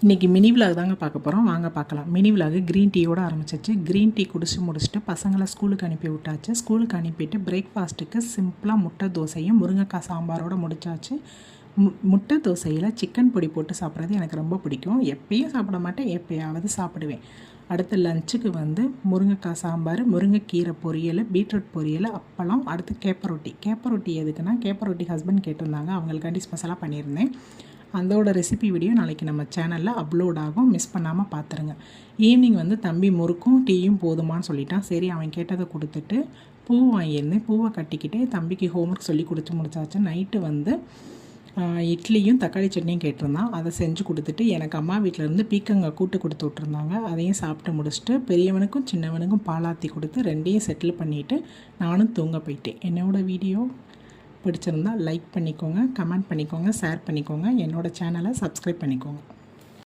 இன்றைக்கி mini vlog தாங்க பார்க்க போகிறோம். வாங்க பார்க்கலாம். மினி விலாக் க்ரீன் டீயோடு ஆரம்பிச்சிச்சு. க்ரீன் டீ முடிச்சுட்டு பசங்களை ஸ்கூலுக்கு அனுப்பி விட்டாச்சு. ஸ்கூலுக்கு அனுப்பிட்டு பிரேக்ஃபாஸ்ட்டுக்கு சிம்பிளாக முட்டை தோசையும் முருங்கைக்காய் சாம்பாரோடு முடிச்சாச்சு. முட்டை தோசையில் சிக்கன் பொடி போட்டு சாப்பிட்றது எனக்கு ரொம்ப பிடிக்கும். எப்பயும் சாப்பிட மாட்டேன், எப்போயாவது சாப்பிடுவேன். அடுத்து லஞ்சுக்கு முருங்கைக்காய் சாம்பார், முருங்கைக்கீரை பொரியல், பீட்ரூட் பொரியல், அப்பளம். அடுத்து கேப்பரொட்டி எதுக்குன்னா கேப்பரொட்டி ஹஸ்பண்ட் கேட்டிருந்தாங்க, அவங்களுக்காண்டி ஸ்பெஷலாக பண்ணியிருந்தேன். அதோட ரெசிபி வீடியோ நாளைக்கு நம்ம சேனலில் அப்லோட் ஆகும், மிஸ் பண்ணாமல் பார்த்துருங்க. ஈவினிங் தம்பி முறுக்கும் டீயும் போதுமான்னு சொல்லிட்டான். சரி அவன் கேட்டதை கொடுத்துட்டு பூ வாங்கியிருந்தேன். பூவை கட்டிக்கிட்டே தம்பிக்கு ஹோம்ஒர்க் சொல்லி கொடுத்து முடிச்சாச்சு. நைட்டு இட்லியும் தக்காளி சட்னியும் கேட்டிருந்தான். அதை செஞ்சு கொடுத்துட்டு எனக்கு அம்மா வீட்டிலேருந்து பீக்கங்காய் கூட்டு கொடுத்து விட்ருந்தாங்க. அதையும் சாப்பிட்டு முடிச்சுட்டு பெரியவனுக்கும் சின்னவனுக்கும் பாலாத்தி கொடுத்து ரெண்டையும் செட்டில் பண்ணிவிட்டு நானும் தூங்க போயிட்டேன். என்னோடய வீடியோ பிடிச்சிருந்தால் லைக் பண்ணிக்கோங்க, கமெண்ட் பண்ணிக்கோங்க, ஷேர் பண்ணிக்கோங்க. என்னோடய சேனலை சப்ஸ்கிரைப் பண்ணிக்கோங்க.